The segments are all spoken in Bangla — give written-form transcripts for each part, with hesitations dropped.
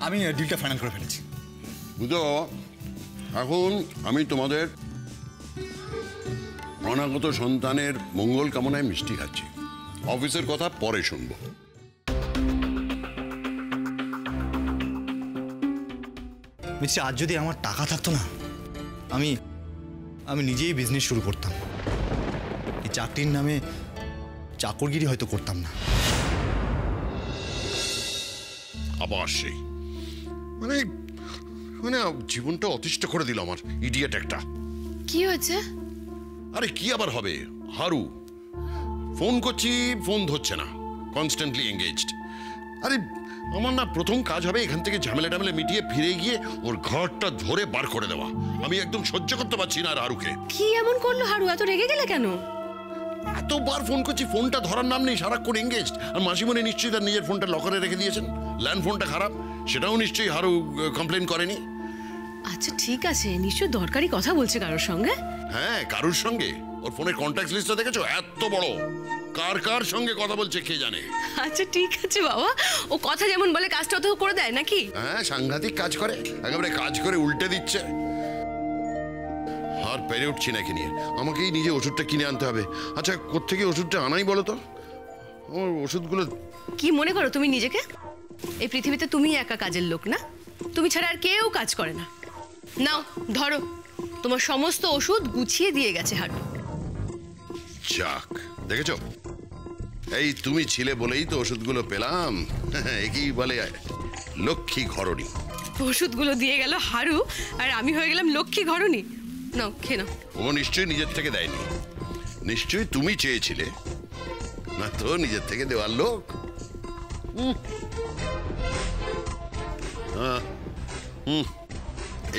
আমি ডিলটা ফাইনাল করে ফেলেছি। বুঝো, এখন আমি তোমাদের অনাগত সন্তানের মঙ্গল কামনায় মিষ্টি খাচ্ছি। অফিসের কথা পরে শুনবো। মিস্টার, আজ যদি আমার টাকা থাকতো না, আমি আমি নিজেই বিজনেস শুরু করতাম। এই চাকরির নামে চাকরগিরি হয়তো করতাম না। আবার সেই মানে মানে জীবনটা অতিষ্ঠ করে দিল আমার, ইডিয়েট একটা। কি হয়েছে? আরে কি আবার হবে, হারু ফোন করছি, ফোন ধরছে না, কনস্ট্যান্টলি এঙ্গেজড। আরে আমার না প্রথম কাজ হবে এখান থেকে ঝামেলা টামেলা মিটিয়ে ফিরে গিয়ে ওর ঘরটা ধরে বার করে দেওয়া। আমি একদম সহ্য করতে পারছি না আর হারুকে। কি এমন করলো হারু? এত রেগে গেলে কেন? এতবার ফোন করছি, ফোনটা ধরার নাম নেই, সারাক্ষণ এঙ্গেজড। আর মাসিমণি নিশ্চয়ই তার নিজের ফোনটা লকারে রেখে দিয়েছেন। ল্যান্ড ফোনটা খারাপ, সেটাও নিশ্চয়ই হারু কমপ্লেন করেনি। আচ্ছা ঠিক আছে, নিশ্চয় দরকারি কথা বলছে কারোর সঙ্গে। হ্যাঁ, কারুর সঙ্গে। ওর ফোনের কন্ট্যাক্ট লিস্টটা দেখেছো? এত বড়, কার কার সঙ্গে কথা বলছে কে জানে। আচ্ছা ঠিক আছে বাবা, ও কথা যেমন বলে কাজটা তো করে দেয় নাকি? হ্যাঁ, সাংঘাতিক কাজ করে, একেবারে কাজ করে উল্টে দিচ্ছে। আর পেরে উঠছি নাকি নিয়ে, আমাকেই নিজে ওষুধটা কিনে আনতে হবে। আচ্ছা, কোত্থেকে ওষুধটা আনাই বলো তো? আমার ওষুধগুলো। কি মনে করো তুমি নিজেকে? এই পৃথিবীতে তুমি একা কাজের লোক না? তুমি ছাড়া আর কেউ কাজ করে না। নাও ধরো, তোমার সমস্ত ওষুধ গুছিয়ে দিয়ে গেছে হারু। যাক, দেখেছো, এই তুমি ছিলে বলেই তো ওষুধগুলো পেলাম। একই বলে লক্ষ্মী ঘরণী। ওষুধগুলো দিয়ে গেল হারু, আর আমি হয়ে গেলাম লক্ষ্মী ঘরণী। নাও খেয়ে নাও। ও নিশ্চয়ই নিজের থেকে দেয়নি, নিশ্চয়ই তুমি চেয়েছিলে, না তো নিজের থেকে দেওয়ার লোক।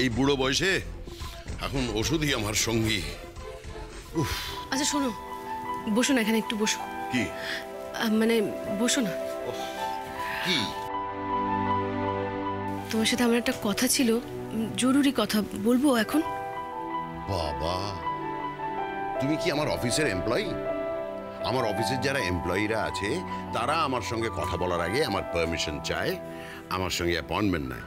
এই বুড়ো বয়সে এখন ওষুধই আমার সঙ্গী। আচ্ছা শোনো, বসো না এখানে, একটু বসো। কি মানে বসো না। কি? তোমার সাথে আমার একটা কথা ছিল, জরুরি কথা। বলবো এখন? বাবা, তুমি কি আমার অফিসের এমপ্লয়ি? আমার অফিসের যারা এমপ্লয়িরা আছে তারা আমার সঙ্গে কথা বলার আগে আমার পারমিশন চায়, আমার সঙ্গে অ্যাপয়েন্টমেন্ট নেয়।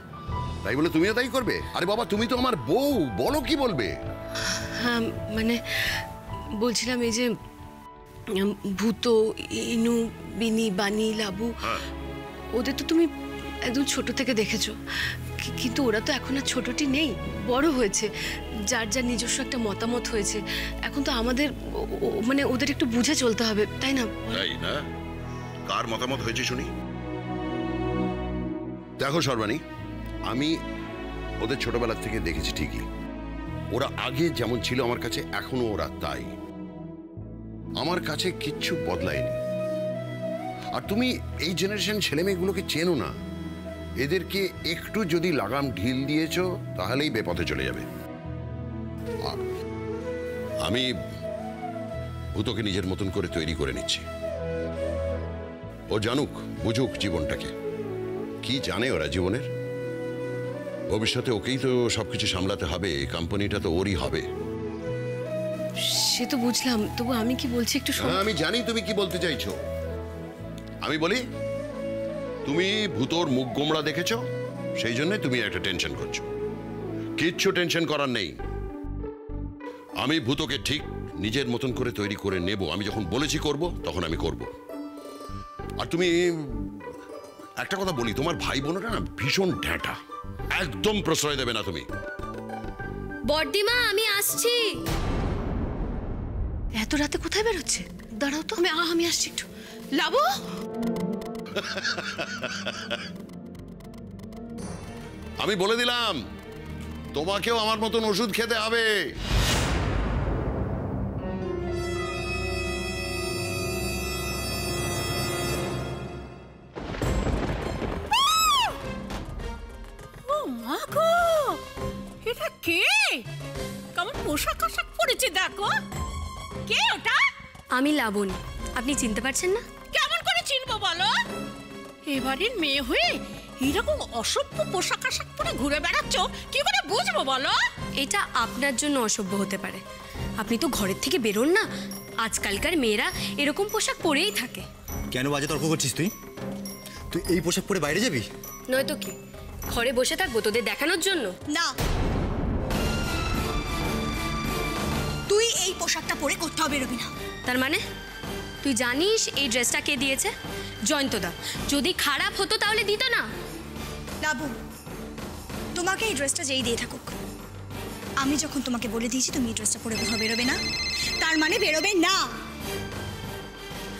তাই বলে তুমিও তাই করবে? আরে বাবা, তুমি তো আমার বউ, বলো কি বলবে? হ্যাঁ মানে বলছিলাম, এই যে ভূত, ইনু, বিনি, বানি, লাবু, ওদের তো তুমি একদম ছোট থেকে দেখেছো, কিন্তু ওরা তো এখন আর ছোটটি নেই, বড় হয়েছে, যার যার নিজস্ব একটা মতামত হয়েছে। এখন তো আমাদের মানে ওদের একটু বুঝে চলতে হবে, তাই না? তাই না? কার মতামত হয়েছে শুনি। দেখো সর্বাণী, আমি ওদের ছোটবেলার থেকে দেখেছি ঠিকই, ওরা আগে যেমন ছিল আমার কাছে এখনো ওরা তাই। আমার কাছে কিচ্ছু বদলায়নি। আর তুমি এই জেনারেশন ছেলে মেয়েগুলোকে চেনো না, এদেরকে একটু যদি লাগাম ঢিল দিয়েছো তাহলেই বেপথে চলে যাবে। আমি ভূতকে নিজের মতন করে তৈরি করে নিচ্ছি। ও জানুক, বুঝুক জীবনটাকে। কি জানে ওরা জীবনের? ভবিষ্যতে ওকেই তো সবকিছু সামলাতে হবে, কোম্পানিটা তো ওরই হবে। সে তো বুঝলাম, তবু আমি কি বলছি একটু শোনো। আমি জানি তুমি কি বলতে চাইছো। আমি বলি, তুমি ভূতর মুখ গোমড়া দেখেছো, সেই জন্য তুমি একটা টেনশন করছো। কিচ্ছু টেনশন করার নেই। আমি ভূতকে ঠিক নিজের মতন করে তৈরি করে নেব। আমি যখন বলেছি করব, তখন আমি করব। আর তুমি একটা কথা বলি, তোমার ভাই বোনেরা না ভীষণ ঢ্যাঁটা, একদম প্রশ্রয় দেবে না তুমি। বড়দিমা আমি আসছি। এত রাতে কোথায় বেরোচ্ছে? দাঁড়াও তো, আমি আসছি একটু। লাবু, আমি বলে দিলাম তোমাকেও আমার মতন ওষুধ খেতে হবে। এটা কে? কেমন পোশাক আশাক পরেছে দেখো। কে ওটা? আমি লাবণী। আপনি চিনতে পারছেন না? কেমন করে চিনবো বলো? এবারের মেয়ে হয়ে এরকম অসভ্য পোশাক আশাক পরে ঘুরে বেড়াচ্ছ, কি করে বুঝবো বলো? এটা আপনার জন্য অসভ্য হতে পারে, আপনি তো ঘরের থেকে বেরোন না। আজকালকার মেয়েরা এরকম পোশাক পরেই থাকে। কেন বাজে তর্ক করছিস তুই? তুই এই পোশাক পরে বাইরে যাবি? নয়তো কি, ঘরে বসে থাকবো তোদের দেখানোর জন্য? না, তুই এই পোশাকটা পরে কোথাও বেরোবি না। তার মানে তুই জানিস এই ড্রেসটা কে দিয়েছে? জয়ন্তদা। যদি খারাপ হতো তাহলে দিত না। লাবু, তোমাকে এই ড্রেসটা যেই দিয়ে থাকুক, আমি যখন তোমাকে বলে দিয়েছি তুমি এই ড্রেসটা পরে কোথাও বেরোবে না, তার মানে বেরোবে না।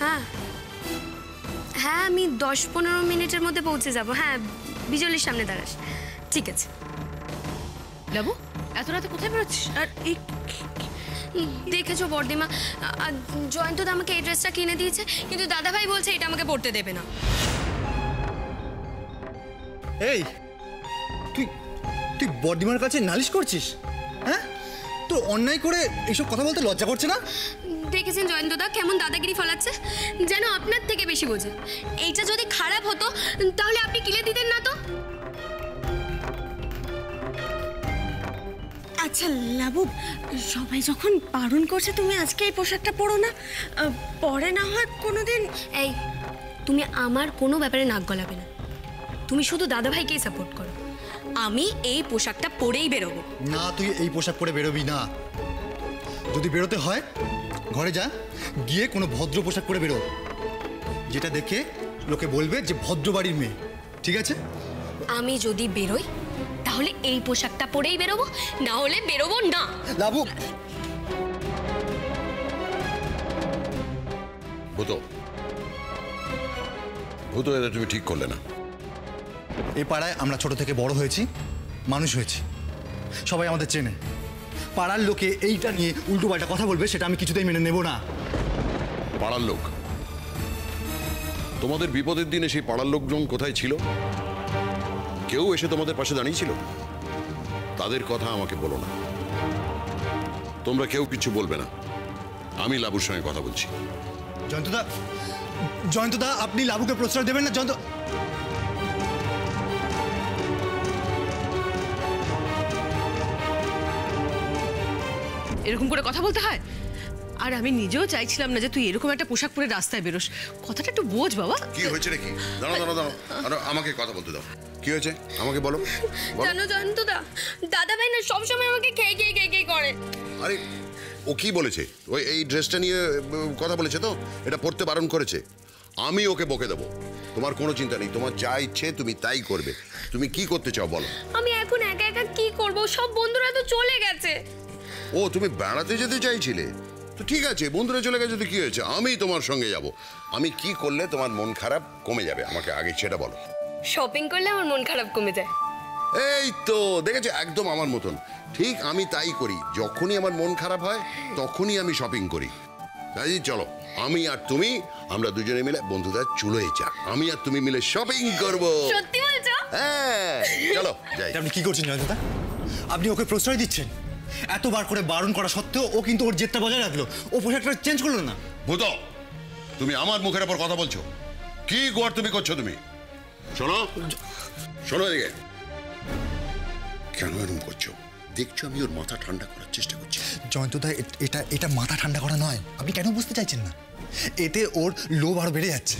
হ্যাঁ হ্যাঁ, আমি 10-15 মিনিটের মধ্যে পৌঁছে যাব। হ্যাঁ, বিজলির সামনে দাঁড়াস। ঠিক আছে। লাবু, এত রাতে কোথায় বেরোচ্ছিস? আর এই দেখেছো বর্দিমা, জয়ন্তদা আমাকে এই ড্রেসটা কিনে দিয়েছে, কিন্তু দাদাভাই বলছে এটা আমাকে পরতে দেবে না। এই তুই তুই বর্দিমার কাছে নালিশ করছিস? হ্যাঁ, তো অন্যায় করে এইসব কথা বলতে লজ্জা করছে না? দেখেছেন জয়ন্তদা কেমন দাদাগিরি ফলাচ্ছে, যেন আপনার থেকে বেশি বোঝে। এইটা যদি খারাপ হতো তাহলে আপনি কিনে দিতেন না তো? আচ্ছা লাবু, সবাই যখন বারণ করছে তুমি আজকে এই পোশাকটা পরো না, পরে না হয় কোনোদিন। এই, তুমি আমার কোনো ব্যাপারে নাক গলাবে না। তুমি শুধু দাদাভাইকেই সাপোর্ট করো। আমি এই পোশাকটা পরেই বেরোবো। না, তুই এই পোশাক পরে বেরোবি না। যদি বেরোতে হয় ঘরে যা, গিয়ে কোনো ভদ্র পোশাক পরে বেরো, যেটা দেখে লোকে বলবে যে ভদ্র বাড়ির মেয়ে। ঠিক আছে? আমি যদি বেরোই তাহলে এই পোশাকটা পরেই বেরোবো, না হলে বেরোবো না। লাবু, ভূতো, ভূতো, এটা তুমি ঠিক করলে না। এই পাড়ায় আমরা ছোট থেকে বড় হয়েছি, মানুষ হয়েছি, সবাই আমাদের চেনে। পাড়ার লোকে এইটা নিয়ে উল্টো পাল্টা কথা বলবে, সেটা আমি কিছুতেই মেনে নেব না। পাড়ার লোক? তোমাদের বিপদের দিনে সেই পাড়ার লোকজন কোথায় ছিল? কেউ এসে তোমাদের পাশে দাঁড়িয়েছিল? তাদের কথা আমাকে বলো না। তোমরা কেউ কিছু বলবে না, আমি লাবুর সঙ্গে কথা বলছি। জয়ন্তদা, জয়ন্তদা, আপনি লাবুকে প্রশ্রয় দেবেন না। জয়ন্ত, এরকম করে কথা বলতে হয়? আর আমি নিজেও চাইছিলাম না যে তুই এরকম একটা পোশাক পরে রাস্তায় বেরোস। কথাটা একটু বোঝ বাবা। কি হয়েছে নাকি? দাঁড়াও দাঁড়াও দাঁড়াও, আরে আমাকে কথা বলতে দাও। কি হয়েছে আমাকে বলো। জানো জয়ন্তদা, দাদাভাই না সবসময় আমাকে খেয়ে খেয়ে খেয়ে খেয়ে করে। আরে ও কি বলেছে? ওই এই ড্রেসটা নিয়ে কথা বলেছে তো? এটা পড়তে বারণ করেছে। আমি ওকে বকে দেবো, তোমার কোনো চিন্তা নেই। তোমার যা ইচ্ছে তুমি তাই করবে। তুমি কি করতে চাও বলো? আমি এখন একা একা কি করব? সব বন্ধুরা তো চলে গেছে। ও, তুমি বেড়াতে যেতে চাইছিলে তো ঠিক আছে, বন্ধুরা চলে গেছে তো কি হয়েছে? আমি তোমার সঙ্গে যাব। আমি কি করলে তোমার মন খারাপ কমে যাবে আমাকে আগে সেটা বলো। শপিং করলে আমার মন খারাপ কমে যায়। এই তো দেখেছো, একদম আমার মতন। ঠিক আমি তাই করি, যখনই আমার মন খারাপ হয় তখনই আমি শপিং করি। তাই চলো, আমি আর তুমি আমরা দুজনে মিলে বন্ধুদের চুলোয় যাক, আমি আর তুমি মিলে শপিং করব। সত্যি বলছো? হ্যাঁ চলো যাই। আপনি কি করছেন জয়ন্তদা? আপনি ওকে প্রশ্রয় দিচ্ছেন। এতবার করে বারণ করা সত্ত্বেও ও কিন্তু ওর জেদটা বজায় রাখলো। ও পোশাকটা চেঞ্জ করলো না। ভূত, তুমি আমার মুখের উপর কথা বলছো? কি গোয়ার তুমি করছো তুমি? শোনো শোনো এদিকে। কেন এরকম করছো? দেখছো আমি ওর মাথা ঠান্ডা করার চেষ্টা করছি। জয়ন্তদা, এটা এটা মাথা ঠান্ডা করা নয়। আপনি কেন বুঝতে চাইছেন না? এতে ওর লোভ আরো বেড়ে যাচ্ছে।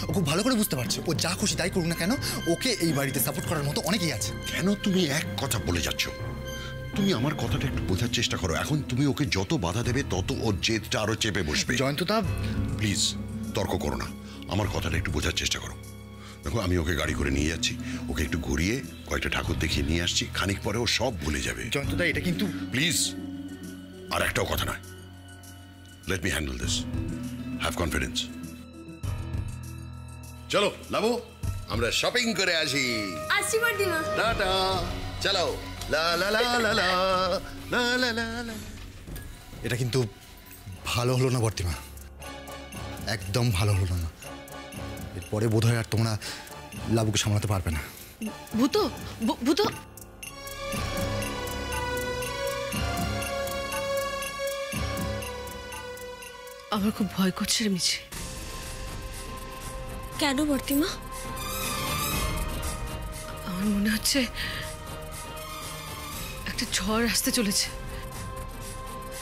ও খুব ভালো করে বুঝতে পারছে, ও যা খুশি তাই করুক না কেন, ওকে এই বাড়িতে সাপোর্ট করার মতো অনেকেই আছে। কেন তুমি এক কথা বলে যাচ্ছ? তুমি আমার কথাটা একটু বোঝার চেষ্টা করো। এখন তুমি ওকে যত বাধা দেবে তত ওর জেদটা আরো চেপে বসবে। জয়ন্তদা, প্লিজ তর্ক করো না, আমার কথাটা একটু বোঝার চেষ্টা করো। দেখো, আমি ওকে গাড়ি করে নিয়ে যাচ্ছি, ওকে একটু ঘুরিয়ে কয়েকটা ঠাকুর দেখিয়ে নিয়ে আসছি। খানিক পরে ও সব ভুলে যাবে। জয়ন্তদা, এটা কিন্তু প্লিজ আর একটাও কথা নয়। Let me handle this, have confidence. চলো লাবু, আমরা শপিং করে আসি। আসছি বর্দিমা। টাটা, চলো। লা লা লা লা লা লা লা লা লা। এটা কিন্তু ভালো হলো না বর্তিমা, একদম ভালো হলো না। এরপরে বোধ হয় আর তোমরা লাবুকে সামলাতে পারবে না। ভূত, ভূত, আমার খুব ভয় করছে রে মিছি। কেন বর্তিমা? আমার মনে হচ্ছে একটা ঝড় আসতে চলেছে,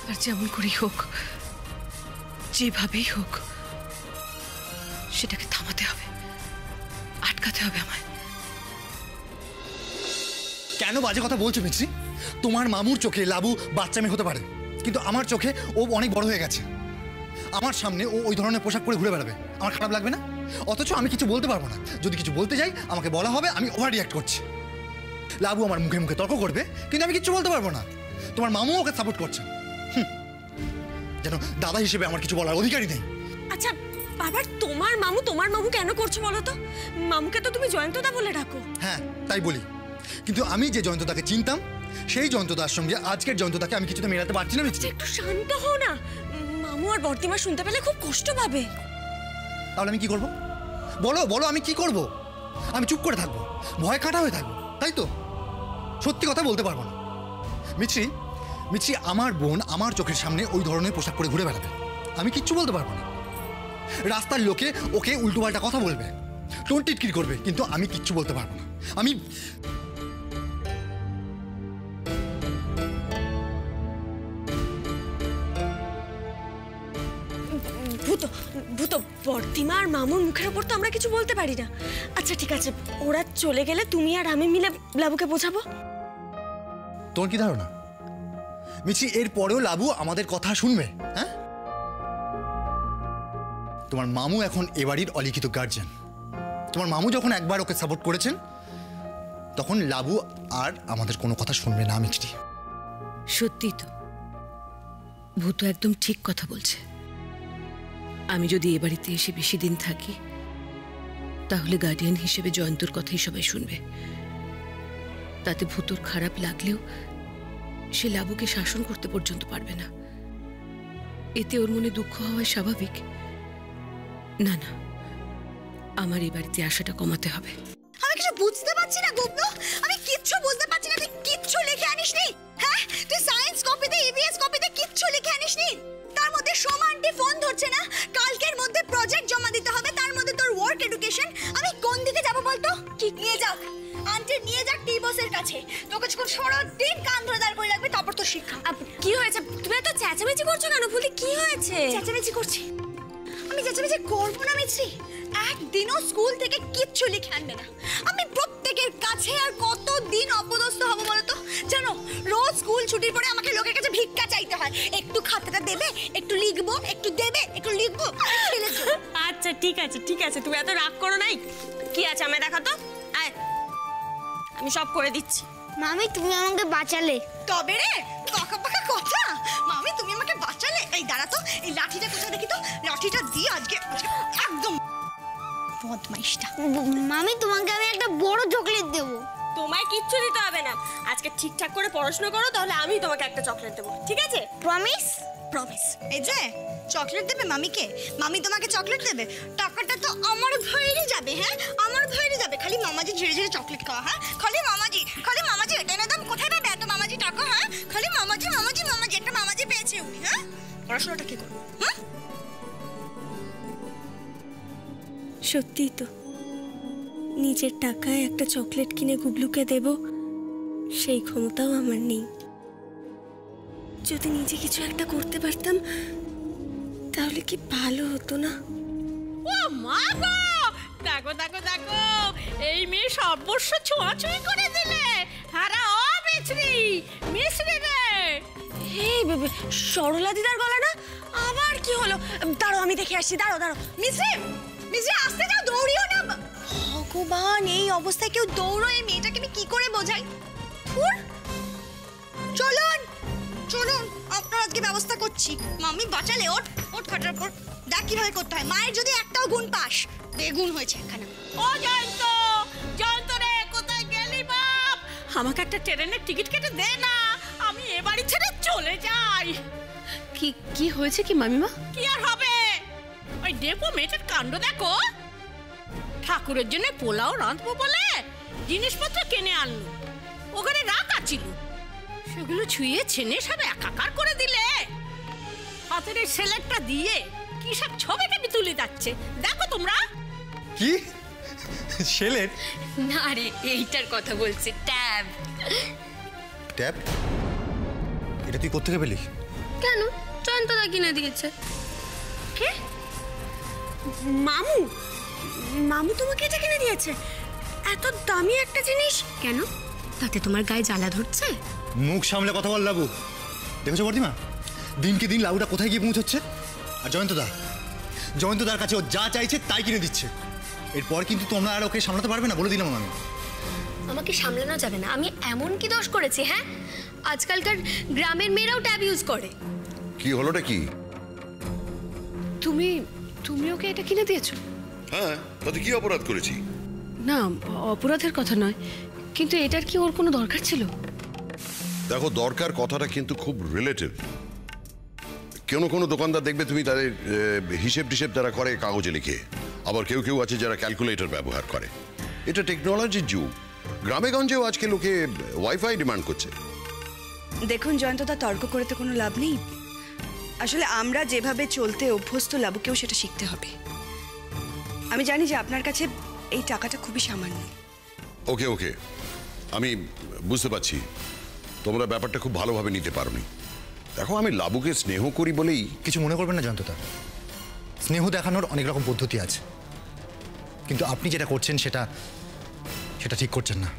আর যেমন করেই হোক, যেভাবেই হোক, সেটাকে থামাতে হবে, আটকাতে হবে আমায়। কেন বাজে কথা বলছো মিছরি? তোমার মামুর চোখে লাবু বাচ্চা মেয়ে হতে পারে, কিন্তু আমার চোখে ও অনেক বড় হয়ে গেছে। আমার সামনে ও ওই ধরনের পোশাক পরে ঘুরে বেড়াবে, আমার খারাপ লাগবে না? অথচ আমি কিছু বলতে পারবো না। যদি কিছু বলতে যাই আমাকে বলা হবে আমি ওভার রিয়াক্ট করছি। লাবু আমার মুখে মুখে তর্ক করবে, কিন্তু আমি কিছু বলতে পারবো না। তোমার মামু ওকে সাপোর্ট করছে, যেন দাদা হিসেবে আমার কিছু বলার অধিকারই নেই। আচ্ছা বাবার তোমার মামু কেন করছো বলো তো? মামুকে তো তুমি জয়ন্তদা বলে ডাকো। হ্যাঁ তাই বলি, কিন্তু আমি যে জয়ন্তদাকে চিনতাম সেই জয়ন্তদার সঙ্গে আজকের জয়ন্তদাকে আমি কিছুতে মেলাতে পারছি না। একটু শান্ত হও না, মামু আর বর্তিমা শুনতে পেলে খুব কষ্ট পাবে। তাহলে আমি কি করব? বলো বলো, আমি কি করব? আমি চুপ করে থাকবো, ভয় কাটা হয়ে থাকবো, তাই তো? সত্যি কথা বলতে পারবো না। মিছরি, আমার বোন আমার চোখের সামনে ওই ধরনের পোশাক পরে ঘুরে বেড়াবে, আমি কিচ্ছু বলতে পারবো না। রাস্তার লোকে ওকে উল্টোপাল্টা কথা বলবে, টোন টিটকির করবে, কিন্তু আমি কিচ্ছু বলতে পারবো না। আমি ভূত বর্তিমা আর মামুর মুখের ওপর তো আমরা কিছু বলতে পারি না। আচ্ছা ঠিক আছে, ওরা চলে গেলে তুমি আর আমি মিলে লাবুকে বোঝাবো। তোর কি ধারণা মিছরি এর পরেও লাবু আমাদের কথা শুনবে? হ্যাঁ, তোমার মামু এখন এ বাড়ির অলিখিত গার্জিয়ান। তোমার মামু যখন একবার ওকে সাপোর্ট করেছেন, তখন লাবু আর আমাদের কোনো কথা শুনবে না। মিছরি, সত্যি তো, ভূত একদম ঠিক কথা বলছে। আমি যদি এ বাড়িতে এসে বেশি দিন থাকি, তাহলে গার্ডিয়ান হিসেবে জয়ন্তর কথাই সবাই শুনবে। তাতে ভূতর খারাপ লাগলেও সে লাবুকে শাসন করতে পর্যন্ত পারবে না। এতে ওর মনে দুঃখ হওয়া স্বাভাবিক। না না, আমার এই বাড়িতে আসাটা কমাতে হবে। আমি কিছু বুঝতে পারছি না গুবলু, আমি কিচ্ছু বুঝতে পারছি না। তুই কিচ্ছু লিখে আনিসনি? হ্যাঁ, তুই সায়েন্স কপিতে ইভিএস কপিতে কিচ্ছু লিখে আনিসনি? তার মধ্যে সোমা আন্টি ফোন ধরছে না, কালকের মধ্যে প্রজেক্ট জমা দিতে হবে, তার মধ্যে তোর ওয়ার্ক এডুকেশন। আমি কোন দিকে যাব বলতো? কি নিয়ে যাক আন্টি, নিয়ে যাক টি বসের কাছে। তোকে যখন সারা দিন কান ধরে দাঁড় করে রাখবে, তারপর তো শিক্ষা। কি হয়েছে? তুমি এত চেঁচামেচি করছো কেন? বলি কি হয়েছে? চেঁচামেচি করছি? আমি চেঁচামেচি করবো না মিছরি। একদিনও স্কুল থেকে কিচ্ছু লিখে আনবে না। আমি প্রত্যেকের কাছে আর কতদিন অপদস্থ হব বলতো? জানো, রোজ স্কুল ছুটির পরে আমাকে লোকের কাছে ভিক্ষা চাইতে হয়। একটু খাতাটা দেবে, একটু লিখবো, একটু দেবে, একটু লিখবো। আচ্ছা ঠিক আছে, তুমি এত রাগ করো নাই। কি আছে আমায় দেখা তো, আয়, আমি সব করে দিচ্ছি। মামি তুমি আমাকে বাঁচালে। তবে রে পাকা পাকা কথা, মামি তুমি আমাকে বাঁচালে। এই দাঁড়া তো, এই লাঠিটা কোথায় দেখি তো, লাঠিটা দিয়ে আজকে একদম বদমাইশটা। মামি তোমাকে আমি একটা বড় চকলেট দেবো। তোমায় কিচ্ছু দিতে হবে না, আজকে ঠিকঠাক করে পড়াশোনা করো, তাহলে আমি তোমাকে একটা চকলেট দেবো, ঠিক আছে? প্রমিস? প্রমিস। এই যে চকলেট দেবে মামিকে, মামি তোমাকে চকলেট দেবে, টাকাটা তো আমার ঘরেই যাবে। হ্যাঁ, আমার ঘরেই যাবে। খালি মামাজি ঝিরে ঝিরে চকলেট খাওয়া। হ্যাঁ, খালি মামাজি এটা না দাম কোথায় পাবে এত মামাজি টাকা? হ্যাঁ, খালি মামাজি একটা মামাজি পেয়েছে উনি। হ্যাঁ, পড়াশোনাটা কি করবো? হ্যাঁ, সত্যি তো, নিজের টাকায় একটা চকলেট কিনে গুবলুকে দেব সেই ক্ষমতাও আমার নেই। যদি নিজে কিছু একটা করতে পারতাম তাহলে কি ভালো হতো না? ও মা গো, দেখো দেখো দেখো, এই মেয়ে সর্বস্ব ছোঁয়াছুঁই করে দিলে। হারা ও মিছরি রে। এই সরলা দিদার গলা না? আবার কি হলো? দাঁড়াও আমি দেখে আসছি, দাঁড়াও। মিছরি আসতে যাও, দৌড়িও না। ভগবান, এই অবস্থায় কেউ দৌড়ো? এই মেয়েটাকে আমি কি করে বোঝাই? চলুন আপনার আজকে ব্যবস্থা করছি। মামি বাঁচালে, ওট খাটার পর দেখ কিভাবে করতে হয়। মায়ের যদি একটাও গুণ পাস, বেগুন হয়েছে এখানে। ও জয়ন্ত রে, কোথায় গেলি বাপ? আমাকে একটা ট্রেনের টিকিট কেটে দে না, আমি এ বাড়ি ছেড়ে চলে যাই। কি হয়েছে কি মামিমা? কি আর হবে, ওই ডেপো মেয়েটার কাণ্ড দেখো। ঠাকুরের জন্য পোলাও রাঁধবো বলে জিনিসপত্র কিনে আনলো, ওখানে রাখা ছিল, সেগুলো ছুঁয়ে ছেনে সব একাকার করে দিলে। হাতের এই সেলেটটা দিয়ে কি সব ছবি টবি তুলে যাচ্ছে, দেখো তোমরা। কি সেলেট? না রে, এইটার কথা বলছি, ট্যাব। ট্যাব? এটা তুই কোত্থেকে পেলি? কেন, জয়ন্তদা কিনে দিয়েছে। কে? মামু তোমাকে এটা কিনে দিয়েছে? এত দামি একটা জিনিস? কেন, তাতে তোমার গায়ে জ্বালা ধরছে? মুখ সামলে কথা বল লাবু। দেখেছো বর্দিমা, দিনকে দিন লাবুটা কোথায় গিয়ে পৌঁছচ্ছে। আর জয়ন্তদার কাছে ও যা চাইছে তাই কিনে দিচ্ছে। এরপর কিন্তু তোমরা আর ওকে সামলাতে পারবে না, বলে দিলাম আমি। আমাকে সামলানো যাবে না। আমি এমন কি দোষ করেছি? হ্যাঁ, আজকালকার গ্রামের মেয়েরাও ট্যাব ইউজ করে। কি হলোটা কি? তুমি ওকে এটা কিনে দিয়েছো? হ্যাঁ, তাতে কি অপরাধ করেছি? না, অপরাধের কথা নয়, কিন্তু এটার কি ওর কোনো দরকার ছিল? দেখো, দরকার কথাটা কিন্তু খুব রিলেটিভ। কোনো দোকানদার দেখবে তুমি তাদের হিসেব টিসেব যারা করে কাগজে লিখে, আবার কেউ আছে যারা ক্যালকুলেটর ব্যবহার করে। এটা টেকনোলজির যুগ। গ্রামে গঞ্জেও আজকে লোকে ওয়াইফাই ডিমান্ড করছে। দেখুন জয়ন্তদা, তর্ক করে তো কোনো লাভ নেই। আসলে আমরা যেভাবে চলতে অভ্যস্ত, লাবুকেও সেটা শিখতে হবে। আমি জানি যে আপনার কাছে এই টাকাটা খুবই সামান্য। ওকে, আমি বুঝতে পারছি তোমরা ব্যাপারটা খুব ভালোভাবে নিতে পারোনি। দেখো, আমি লাবুকে স্নেহ করি বলেই। কিছু মনে করবেন না জয়ন্তদা, স্নেহ দেখানোর অনেক রকম পদ্ধতি আছে, কিন্তু আপনি যেটা করছেন সেটা ঠিক করছেন না।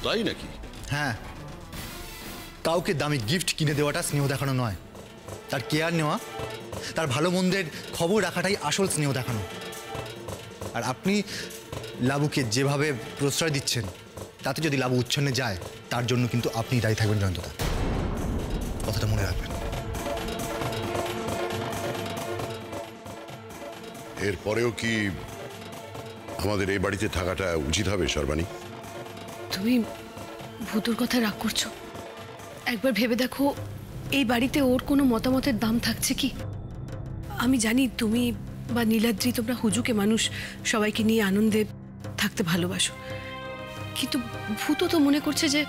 তাই নাকি? হ্যাঁ, কাউকে দামি গিফট কিনে দেওয়াটা স্নেহ দেখানো নয়, তার কেয়ার নেওয়া, তার ভালো মন্দের খবর রাখাটাই আসল স্নেহ দেখানো। আর আপনি লাবুকে যেভাবে প্রশ্রয় দিচ্ছেন, তাতে যদি লাবু উচ্ছন্নে যায়, তার জন্য কিন্তু আপনি দায়ী থাকবেন জয়ন্তদা, কথাটা মনে রাখবেন। এরপরেও কি আমাদের এই বাড়িতে থাকাটা উচিত হবে সর্বাণী? তুমি ভূতর কথা রাগ করছো? একবার ভেবে দেখো, এই বাড়িতে ওর কোনো মতামতের দাম থাকছে কি? আমি জানি তুমি বা নীলাদ্রি, তোমরা হুজুকে মানুষ, সবাইকে নিয়ে আনন্দে থাকতে ভালোবাসো, কিন্তু ভূত তো মনে করছে যে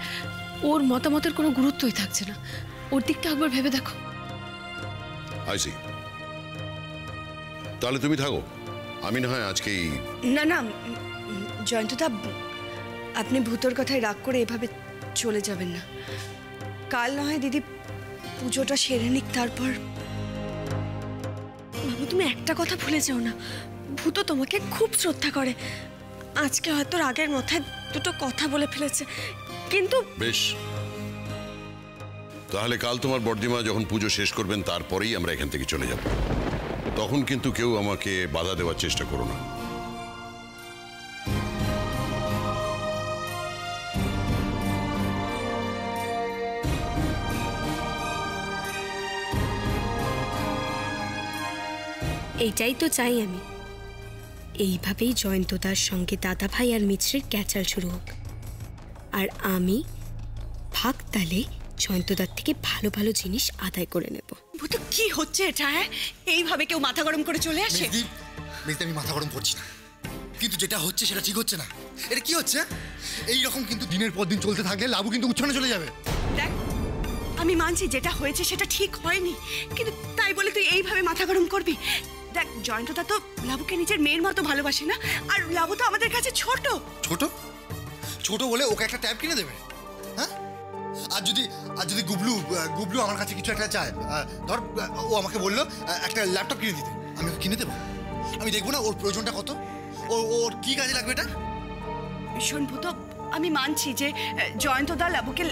ওর মতামতের কোনো গুরুত্বই থাকছে না। ওর দিকটা একবার ভেবে দেখো। আইসি, তাহলে তুমি থাকো, আমি না হয় আজকেই। না জয়ন্তদা, আপনি ভূতর কথায় রাগ করে এভাবে চলে যাবেন না। কাল না হয় দিদি পুজোটা সেরে নিক, তারপর। বাবু, তুমি একটা কথা ভুলে যেও না, ভূত তোমাকে খুব শ্রদ্ধা করে। আজকে হয়তো রাগের মাথায় দুটো কথা বলে ফেলেছে, কিন্তু বেশ, তাহলে কাল তোমার বর্দিমা যখন পুজো শেষ করবেন তারপরেই আমরা এখান থেকে চলে যাব। তখন কিন্তু কেউ আমাকে বাধা দেওয়ার চেষ্টা করো না। এইটাই তো চাই আমি। এইভাবেই জয়ন্তদার সঙ্গে দাদা ভাই আর মিত্রের ক্যাচাল শুরু হোক, আর আমি ভাগ তালে জয়ন্তদার থেকে ভালো ভালো জিনিস আদায় করে নেব। ভূত, কি হচ্ছে এটা? হ্যাঁ, এইভাবে কেউ মাথা গরম করে চলে আসে? মেজদি, আমি মাথা গরম করছি না, কিন্তু যেটা হচ্ছে সেটা ঠিক হচ্ছে না। এটা কি হচ্ছে? এই রকম কিন্তু দিনের পর দিন চলতে থাকলে লাবু কিন্তু উচ্ছন্নে চলে যাবে। দেখ, আমি মানছি যেটা হয়েছে সেটা ঠিক হয়নি, কিন্তু তাই বলে তুই এইভাবে মাথা গরম করবি? দেখ, জয়ন্তদা তো লাবুকে নিজের মেয়ের মতো ভালোবাসে না, আর লাবু তো আমাদের কাছে ছোট ছোট বলে ওকে একটা ট্যাব কিনে দেবে? হ্যাঁ, আর যদি গুবলু আমার কাছে কিছু একটা চায়, ধর ও আমাকে বললো একটা ল্যাপটপ কিনে দিতে, আমি ওকে কিনে দেবো? আমি দেখবো না ওর প্রয়োজনটা কত, ওর কি কাজে লাগবে এটা? শোন ভূত, আমি মানছি যে জয়ন্তদা লাবুকে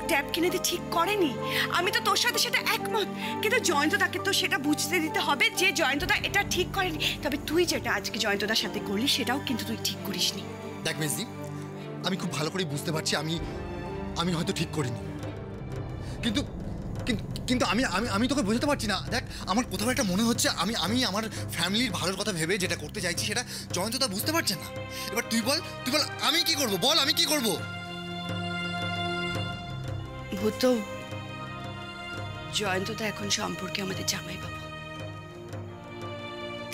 ট্যাব কিনে দিয়ে ঠিক করেনি, আমি তো তোর সাথে সেটা একমত, কিন্তু জয়ন্তদাকে তো সেটা বুঝতে দিতে হবে যে জয়ন্তদা এটা ঠিক করেনি। তবে তুই যেটা আজকে জয়ন্তদার সাথে করলি সেটাও কিন্তু তুই ঠিক করিসনি। দেখ মেজদি, আমি খুব ভালো করে বুঝতে পারছি আমি হয়তো ঠিক করিনি, কিন্তু কিন্তু আমি আমি আমি তোকে বোঝাতে পারছি না। দেখ, আমার কোথাও একটা মনে হচ্ছে আমি আমার ফ্যামিলির ভালোর কথা ভেবে যেটা করতে চাইছি সেটা জয়ন্তদা বুঝতে পারছে না। এবার তুই বল আমি কি করব? বল, আমি কি করব? ভূত, জয়ন্তদা এখন সম্পর্কে আমাদের জামাই বাবু,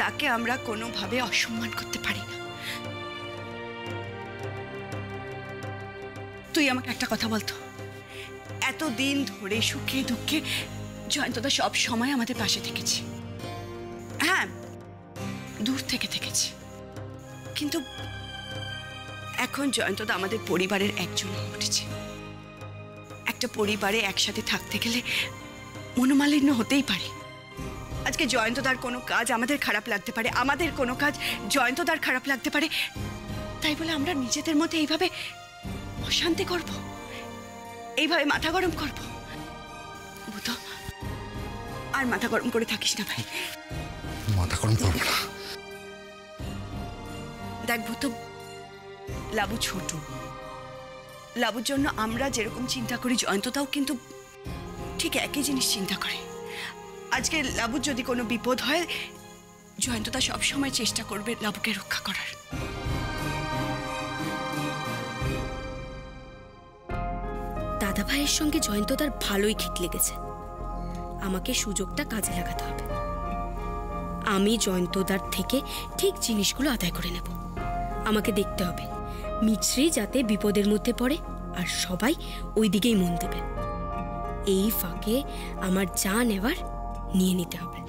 তাকে আমরা কোনোভাবে অসম্মান করতে পারি না। তুই আমাকে একটা কথা বলতো, এতদিন ধরে সুখে দুঃখে জয়ন্তদা সব সময় আমাদের পাশে থেকেছে, হ্যাঁ দূর থেকে থেকেছে, কিন্তু এখন জয়ন্তদা আমাদের পরিবারের একজন হয়ে উঠেছে। একটা পরিবারে একসাথে থাকতে গেলে মনোমালিন্য হতেই পারে। আজকে জয়ন্তদার কোনো কাজ আমাদের খারাপ লাগতে পারে, আমাদের কোনো কাজ জয়ন্তদার খারাপ লাগতে পারে, তাই বলে আমরা নিজেদের মধ্যে এইভাবে অশান্তি করব, এইভাবে মাথা গরম করব? ভূত, আর মাথা গরম করে থাকিস না ভাই। মাথা গরম করবো না। দেখ ভূত, লাবু ছোট, লাবুর জন্য আমরা যেরকম চিন্তা করি জয়ন্তটাও কিন্তু ঠিক একই জিনিস চিন্তা করে। আজকে লাবুর যদি কোনো বিপদ হয়, জয়ন্তটা সবসময় চেষ্টা করবে লাবুকে রক্ষা করার। দাদা ভাইয়ের সঙ্গে জয়ন্তদার ভালোই খিট লেগেছে। আমাকে সুযোগটা কাজে লাগাতে হবে। আমি জয়ন্তদার থেকে ঠিক জিনিসগুলো আদায় করে নেব। আমাকে দেখতে হবে মিছরি যাতে বিপদের মধ্যে পড়ে আর সবাই ওই দিকেই মন দেবে। এই ফাঁকে আমার যা নেওয়ার নিয়ে নিতে হবে।